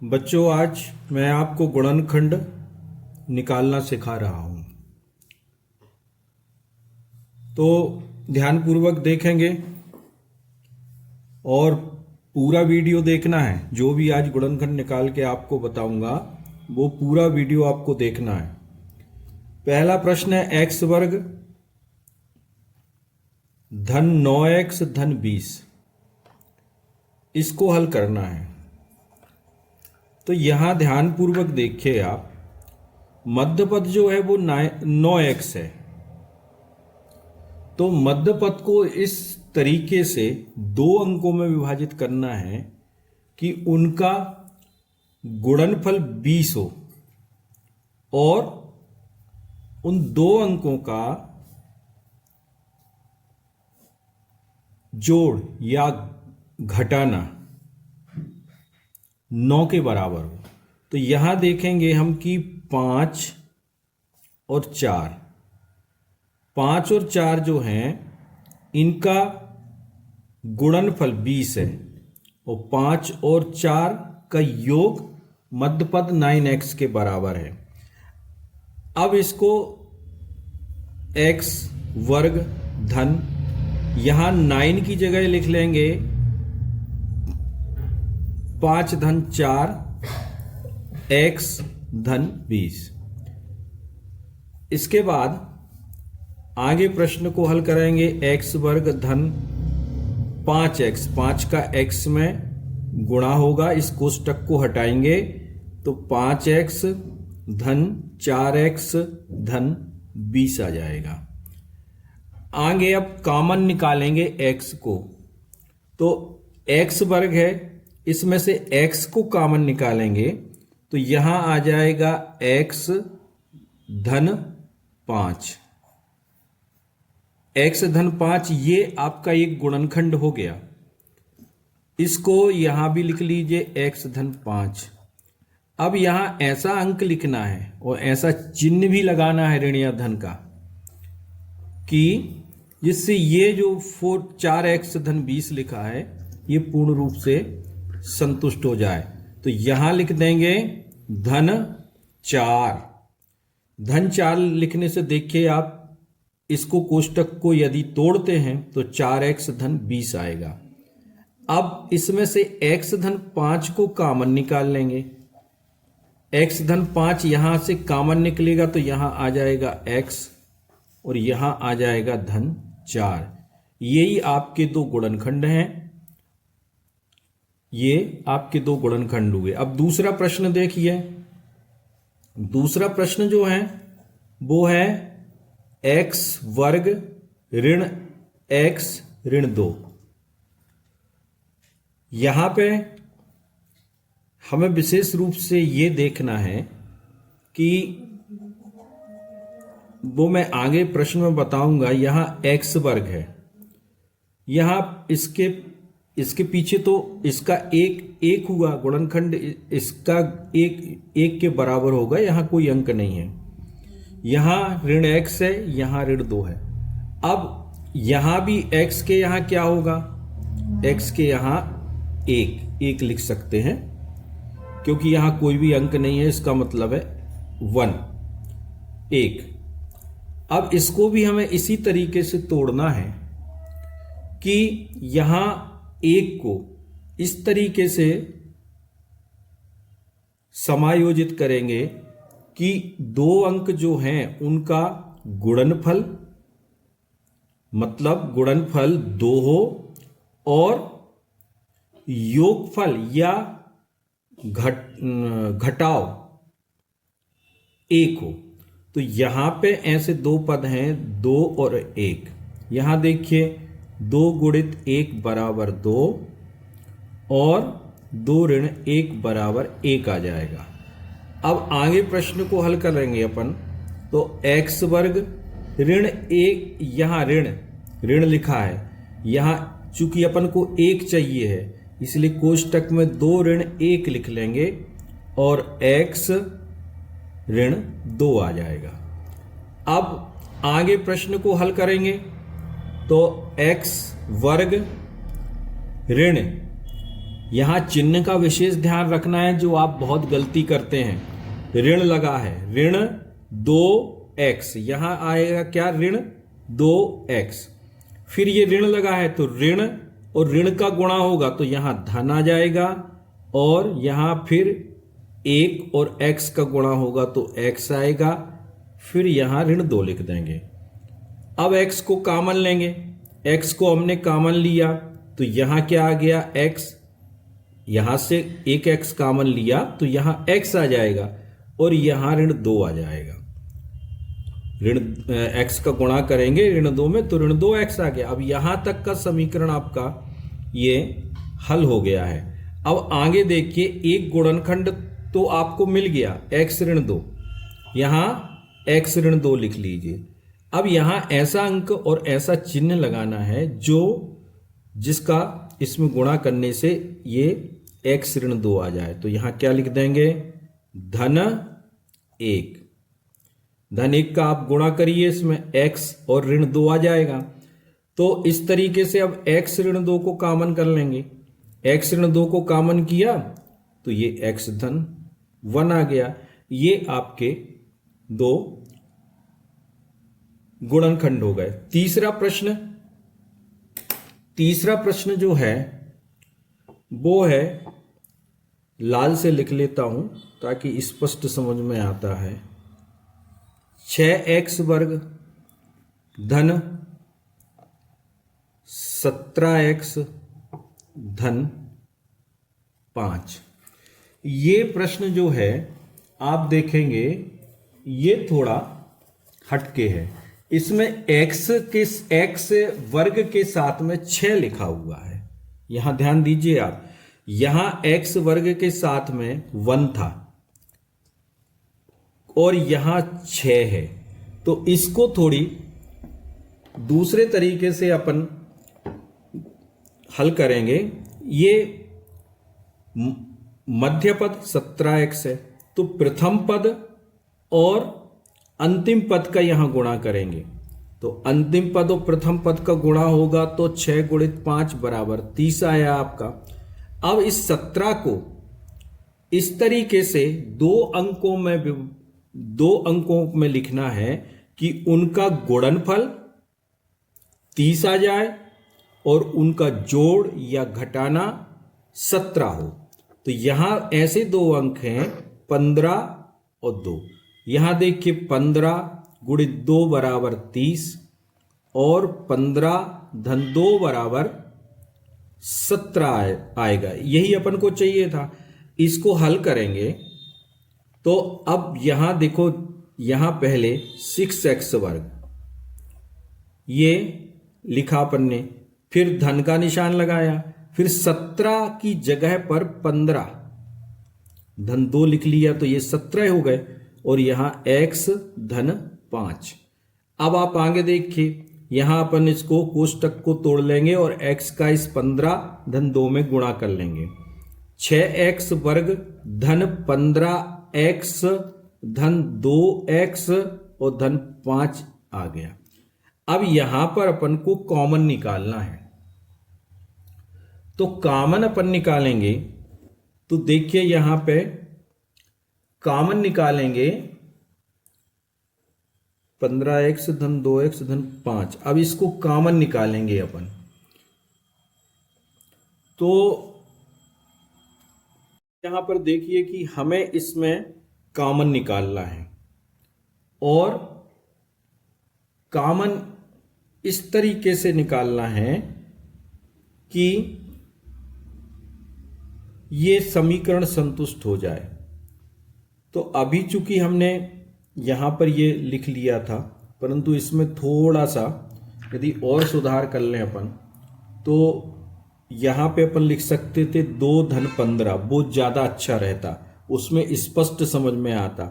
बच्चों, आज मैं आपको गुणनखंड निकालना सिखा रहा हूं। तो ध्यानपूर्वक देखेंगे और पूरा वीडियो देखना है। जो भी आज गुणनखंड निकाल के आपको बताऊंगा वो पूरा वीडियो आपको देखना है। पहला प्रश्न है एक्स वर्ग धन 9x धन 20। इसको हल करना है। तो यहां ध्यानपूर्वक देखिए आप, मध्य पद जो है वो 9x है। तो मध्य पद को इस तरीके से दो अंकों में विभाजित करना है कि उनका गुणनफल 20 हो और उन दो अंकों का जोड़ या घटाना 9 के बराबर हो। तो यहां देखेंगे हम कि 5 और 4 जो हैं इनका गुणनफल 20 है और 5 और 4 का योग मध्यपद 9x के बराबर है। अब इसको x वर्ग धन, यहां 9 की जगह लिख लेंगे 5 धन 4 x धन 20। इसके बाद आगे प्रश्न को हल करेंगे। x वर्ग धन 5x, 5 का x में गुणा होगा, इस कोष्टक को हटाएंगे तो 5x धन 4x धन 20 आ जाएगा। आगे अब कॉमन निकालेंगे x को। तो x वर्ग है, इसमें से x को कॉमन निकालेंगे तो यहां आ जाएगा x धन 5। x धन 5 ये आपका एक गुणनखंड हो गया। इसको यहां भी लिख लीजिए x धन 5। अब यहां ऐसा अंक लिखना है और ऐसा चिन्ह भी लगाना है ऋण या धन का, कि जिससे ये जो 4x धन 20 लिखा है ये पूर्ण रूप से संतुष्ट हो जाए। तो यहां लिख देंगे धन 4। धन 4 लिखने से देखिए आप, इसको कोष्टक को यदि तोड़ते हैं तो 4x धन 20 आएगा। अब इसमें से x धन 5 को कॉमन निकाल लेंगे। x धन 5 यहां से कॉमन निकलेगा तो यहां आ जाएगा x और यहां आ जाएगा धन 4। यही आपके दो गुणनखंड हैं। ये आपके दो गुणनखंड हुए। अब दूसरा प्रश्न देखिए। दूसरा प्रश्न जो है वो है x वर्ग ऋण x ऋण 2। यहां पे हमें विशेष रूप से ये देखना है कि वो मैं आगे प्रश्न में बताऊंगा। यहां x वर्ग है, यहां इसके पीछे तो इसका एक हुआ गुणनखंड, इसका एक के बराबर होगा। यहां कोई अंक नहीं है। यहां ऋण x है, यहां ऋण 2 है। अब यहां भी x के यहां क्या होगा, x के यहां एक लिख सकते हैं क्योंकि यहां कोई भी अंक नहीं है। इसका मतलब है 1। अब इसको भी हमें इसी तरीके से तोड़ना है कि यहां 1 को इस तरीके से समायोजित करेंगे कि दो अंक जो हैं उनका गुणनफल, मतलब गुणनफल 2 हो और योगफल या घटाव 1 हो। तो यहां पे ऐसे दो पद हैं, 2 और 1। यहां देखिए 2 गुणित 1 बराबर 2 और 2 ऋण 1 बराबर 1 आ जाएगा। अब आगे प्रश्न को हल करेंगे अपन। तो x वर्ग ऋण 1, यहां ऋण लिखा है, यहां चूंकि अपन को 1 चाहिए है इसलिए कोष्टक में 2 ऋण 1 लिख लेंगे और x ऋण 2 आ जाएगा। अब आगे प्रश्न को हल करेंगे तो x वर्ग ऋण यहाँ चिन्ह का विशेष ध्यान रखना है, जो आप बहुत गलती करते हैं। ऋण लगा है, ऋण 2x, यहां आएगा क्या, ऋण 2x। फिर ये ऋण लगा है तो ऋण और ऋण का गुणा होगा तो यहां धन आ जाएगा, और यहां फिर 1 और x का गुणा होगा तो x आएगा, फिर यहां ऋण 2 लिख देंगे। अब x को कॉमन लेंगे, x को हमने कॉमन लिया तो यहां क्या आ गया, x, यहां से एक x कॉमन लिया तो यहां x आ जाएगा, और यहां ऋण 2 आ जाएगा। ऋण x का गुणा करेंगे ऋण 2 में तो ऋण 2x आ गया। अब यहां तक का समीकरण आपका ये हल हो गया है। अब आगे देखिए, एक गुणनखंड तो आपको मिल गया, x ऋण 2, यहां x ऋण 2 लिख लीजिए। अब यहां ऐसा अंक और ऐसा चिन्ह लगाना है जो जिसका इसमें गुणा करने से ये x ऋण 2 आ जाए। तो यहां क्या लिख देंगे, धन 1। धन 1 का आप गुणा करिए, इसमें x और ऋण 2 आ जाएगा। तो इस तरीके से अब x ऋण 2 को कॉमन कर लेंगे। x ऋण 2 को कॉमन किया तो ये x धन 1 आ गया। ये आपके 2 गुणनखंड हो गए। तीसरा प्रश्न जो है वो है, लाल से लिख लेता हूं ताकि स्पष्ट समझ में आता है। 6x वर्ग धन 17x धन 5। ये प्रश्न जो है आप देखेंगे ये थोड़ा हटके है। इसमें x वर्ग के साथ में 6 लिखा हुआ है। यहां ध्यान दीजिए आप, यहां x वर्ग के साथ में 1 था और यहां 6 है। तो इसको थोड़ी दूसरे तरीके से अपन हल करेंगे। ये मध्य पद 17x है, तो प्रथम पद और अंतिम पद का यहां गुणा करेंगे। तो अंतिम पद और प्रथम पद का गुणा होगा तो 6 गुणित 5 बराबर 30 आया आपका। अब इस 17 को इस तरीके से दो अंकों में लिखना है कि उनका गुणनफल 30 आ जाए और उनका जोड़ या घटाना 17 हो। तो यहां ऐसे 2 अंक हैं 15 और 2। यहां देखिए 15 गुणित 2 बराबर 30 और 15 धन 2 बराबर 17 आएगा। यही अपन को चाहिए था। इसको हल करेंगे तो अब यहां देखो, यहां पहले 6x वर्ग ये लिखा अपन ने, फिर धन का निशान लगाया, फिर 17 की जगह पर 15 धन 2 लिख लिया तो ये 17 हो गए, और यहां x धन 5। अब आप आगे देखिए, यहां अपन इसको कोष्टक को तोड़ लेंगे और x का इस 15 धन 2 में गुणा कर लेंगे। 6x वर्ग धन 15x धन 2x और धन 5 आ गया। अब यहां पर अपन को कॉमन निकालना है। तो कॉमन अपन निकालेंगे तो देखिए यहां पे कॉमन निकालेंगे 15x धन 2x धन 5। अब इसको कॉमन निकालेंगे अपन। तो यहां पर देखिए कि हमें इसमें कॉमन निकालना है, और कॉमन इस तरीके से निकालना है कि ये समीकरण संतुष्ट हो जाए। तो अभी चूंकि हमने यहां पर ये लिख लिया था, परंतु इसमें थोड़ा सा यदि और सुधार कर लें अपन, तो यहां पे अपन लिख सकते थे 2 धन 15, वो ज्यादा अच्छा रहता, उसमें स्पष्ट समझ में आता।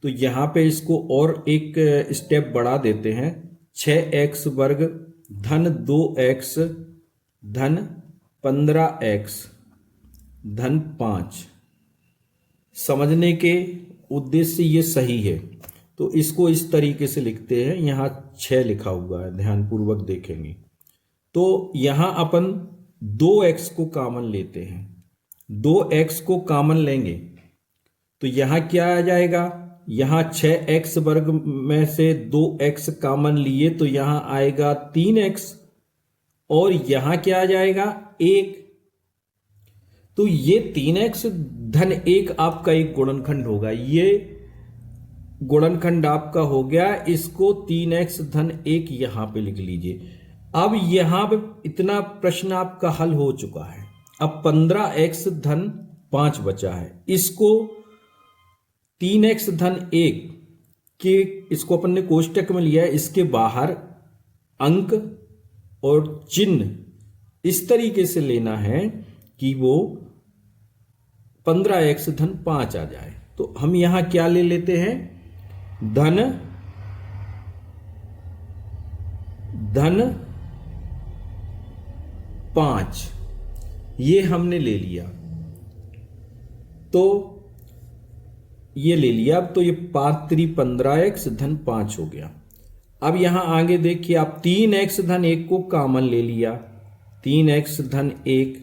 तो यहां पे इसको और एक स्टेप बढ़ा देते हैं, 6x वर्ग धन 2x धन 15x धन 5। समझने के उद्देश्य ये सही है, तो इसको इस तरीके से लिखते हैं। यहां 6 लिखा हुआ है, ध्यानपूर्वक देखेंगे। तो यहां अपन 2x को कॉमन लेते हैं, 2x को कॉमन लेंगे तो यहां क्या आ जाएगा, यहां 6x वर्ग में से 2x कॉमन लिए तो यहां आएगा 3x और यहां क्या आ जाएगा 1। तो ये 3x धन 1 आपका एक गुणनखंड होगा। ये गुणनखंड आपका हो गया। इसको 3x धन 1 यहां पे लिख लीजिए। अब यहां पे इतना प्रश्न आपका हल हो चुका है। अब 15x धन 5 बचा है। इसको 3x धन 1 के, इसको अपन ने कोष्टक में लिया है, इसके बाहर अंक और चिन्ह इस तरीके से लेना है कि वो 15x धन 5 आ जाए। तो हम यहां क्या ले लेते हैं, धन 5 ये हमने ले लिया। तो ये ले लिया। अब तो ये 5 3 15x धन 5 हो गया। अब यहां आगे देखिए, आप 3x धन 1 को कॉमन ले लिया, 3x धन 1।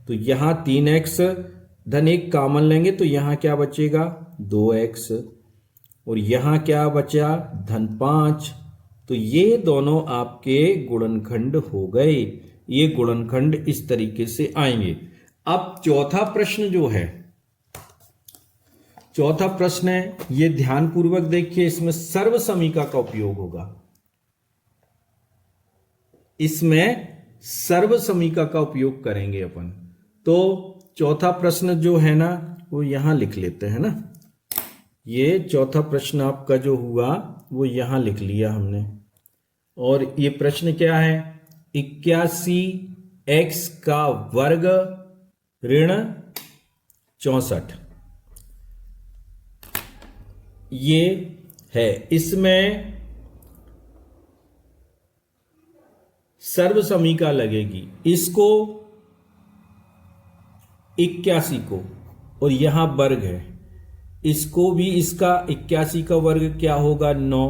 तो यहां 3x धन 1 कॉमन लेंगे तो यहां क्या बचेगा 2x और यहां क्या बचा धन 5। तो ये दोनों आपके गुणनखंड हो गए। ये गुणनखंड इस तरीके से आएंगे। अब चौथा प्रश्न जो है, चौथा प्रश्न है, ये ध्यानपूर्वक देखिए। इसमें सर्व समीका का उपयोग होगा। इसमें सर्व समीका का उपयोग करेंगे अपन। तो चौथा प्रश्न जो है ना वो यहां लिख लेते हैं ना। ये चौथा प्रश्न आपका जो हुआ वो यहां लिख लिया हमने। और ये प्रश्न क्या है, 81x का वर्ग ऋण 64 ये है। इसमें सर्व समीका लगेगी। इसको 81 को, और यहां वर्ग है, इसको भी इसका 81 का वर्ग क्या होगा 9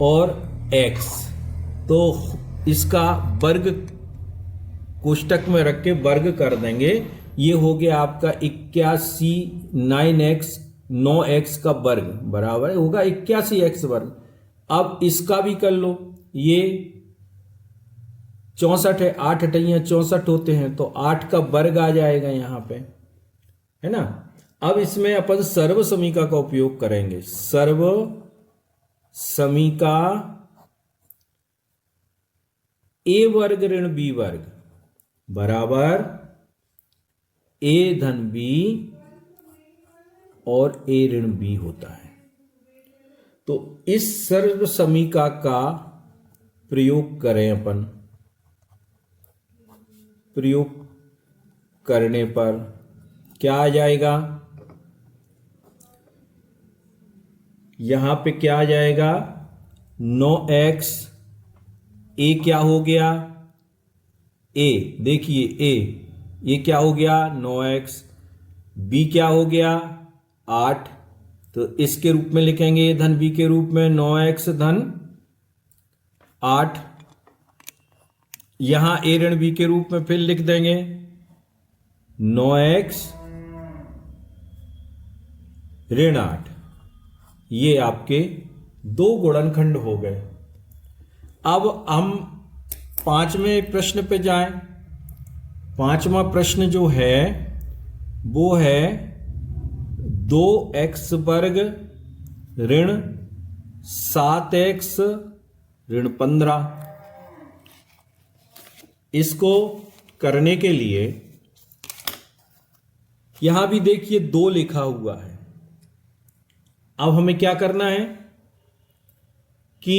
और x। तो इसका वर्ग कोष्टक में रख के वर्ग कर देंगे। ये हो गया आपका 81 9x का वर्ग बराबर होगा 81x वर्ग। अब इसका भी कर लो, ये 64 है, 8 अठैया 64 होते हैं तो 8 का वर्ग आ जाएगा यहां पे, है ना। अब इसमें अपन सर्व समीका का उपयोग करेंगे। सर्व समीका a वर्ग ऋण b वर्ग बराबर a धन b और a ऋण b होता है। तो इस सर्व समीका का प्रयोग करें अपन। प्रयोग करने पर क्या आ जाएगा, यहां पे क्या आ जाएगा 9x, a क्या हो गया a, देखिए a, ये क्या हो गया 9x, b क्या हो गया 8। तो इसके रूप में लिखेंगे धन b के रूप में 9x धन 8। यहां a ऋण b के रूप में फिर लिख देंगे 9x ऋण 8। ये आपके दो गुणनखंड हो गए। अब हम पांचवें प्रश्न पे जाएं। पांचवा प्रश्न जो है वो है 2x वर्ग ऋण 7x ऋण 15। इसको करने के लिए यहां भी देखिए 2 लिखा हुआ है। अब हमें क्या करना है कि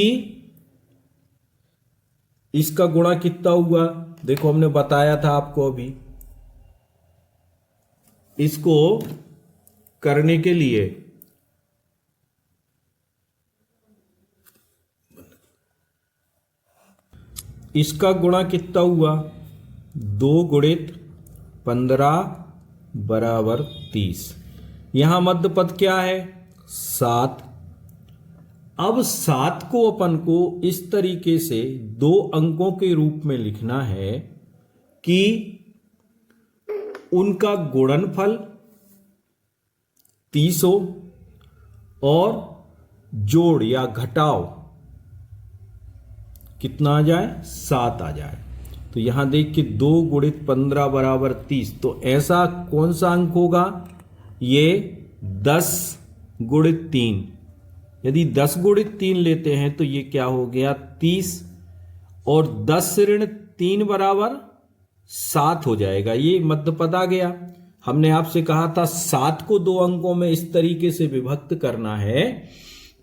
इसका गुणा कितना हुआ, देखो हमने बताया था आपको अभी। इसको करने के लिए इसका गुणा कितना हुआ 2 गुणित 15 बराबर 30। यहां मध्य पद क्या है 7। अब 7 को अपन को इस तरीके से 2 अंकों के रूप में लिखना है कि उनका गुणनफल 30 हो और जोड़ या घटाव कितना आ जाए, 7 आ जाए। तो यहां देख के 2 गुणित 15 बराबर 30, तो ऐसा कौन सा अंक होगा, ये 10 गुणित 3। यदि 10 गुणित 3 लेते हैं तो ये क्या हो गया 30, और 10 ऋण 3 बराबर 7 हो जाएगा। ये मध्य पद आ गया। हमने आपसे कहा था 7 को 2 अंकों में इस तरीके से विभक्त करना है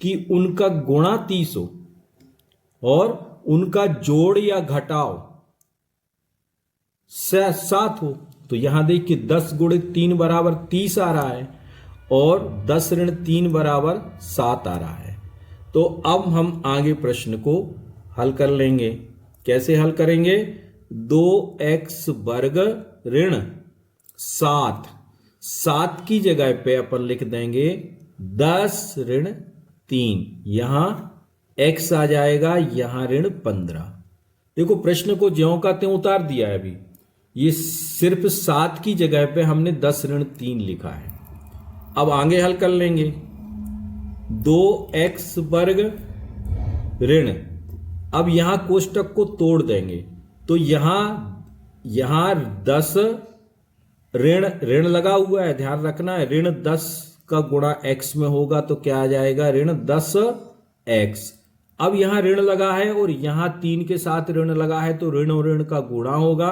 कि उनका गुणा 30 हो और उनका जोड़ या घटाव 7 हो। तो यहां देखिए 10 गुणित 3 बराबर 30 आ रहा है और 10 ऋण 3 बराबर 7 आ रहा है। तो अब हम आगे प्रश्न को हल कर लेंगे। कैसे हल करेंगे, 2x वर्ग ऋण 7 की जगह पे अपन लिख देंगे 10 ऋण 3, यहां x आ जाएगा, यहां ऋण 15। देखो प्रश्न को ज्यों का त्यों उतार दिया है। अभी ये सिर्फ 7 की जगह पे हमने 10 ऋण 3 लिखा है। अब आगे हल कर लेंगे, 2x वर्ग ऋण, अब यहां कोष्टक को तोड़ देंगे तो यहां 10 ऋण लगा हुआ है, ध्यान रखना है। ऋण 10 का गुणा x में होगा तो क्या आ जाएगा, ऋण 10x। अब यहां ऋण लगा है और यहां 3 के साथ ऋण लगा है, तो ऋण और ऋण का गुणा होगा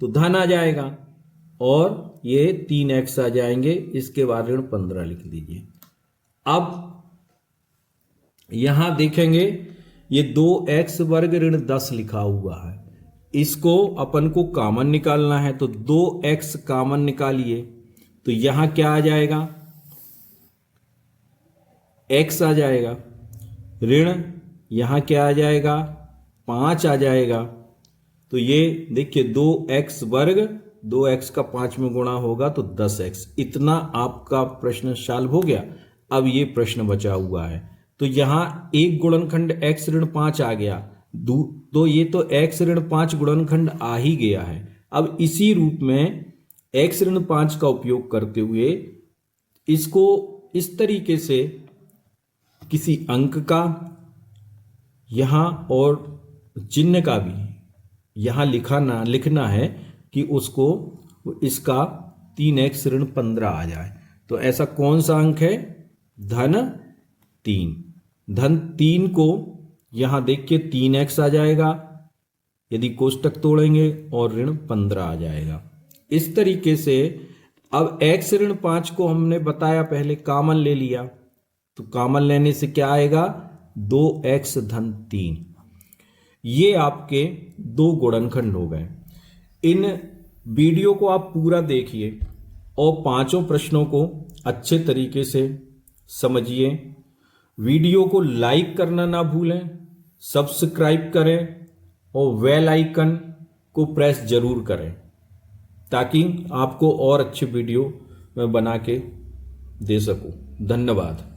तो धन आ जाएगा और ये 3x आ जाएंगे। इसके बाद ऋण 15 लिख दीजिए। अब यहां देखेंगे ये 2x वर्ग ऋण 10 लिखा हुआ है, इसको अपन को कॉमन निकालना है। तो 2x कॉमन निकालिए तो यहां क्या आ जाएगा, x आ जाएगा। ऋण यहां क्या आ जाएगा, 5 आ जाएगा। तो ये देखिए 2x वर्ग, 2x का 5 में गुणा होगा तो 10x। इतना आपका प्रश्न सॉल्व हो गया। अब ये प्रश्न बचा हुआ है, तो यहां एक गुणनखंड x ऋण 5 आ गया, तो ये तो x ऋण 5 गुणनखंड आ ही गया है। अब इसी रूप में x ऋण 5 का उपयोग करते हुए इसको इस तरीके से किसी अंक का यहां और चिन्ह का भी यहां लिखना है कि उसको इसका 3x ऋण 15 आ जाए। तो ऐसा कौन सा अंक है, धन 3। धन 3 को यहां देखिए 3x आ जाएगा यदि कोष्टक तोड़ेंगे, और ऋण 15 आ जाएगा। इस तरीके से अब x ऋण 5 को हमने बताया पहले कॉमन ले लिया, तो कॉमन लेने से क्या आएगा, 2x धन 3। ये आपके 2 गुणनखंड हो गए। इन वीडियो को आप पूरा देखिए और 5 प्रश्नों को अच्छे तरीके से समझिए। वीडियो को लाइक करना ना भूलें, सब्सक्राइब करें और बेल आइकन को प्रेस जरूर करें ताकि आपको और अच्छे वीडियो मैं बना के दे सकूं। धन्यवाद।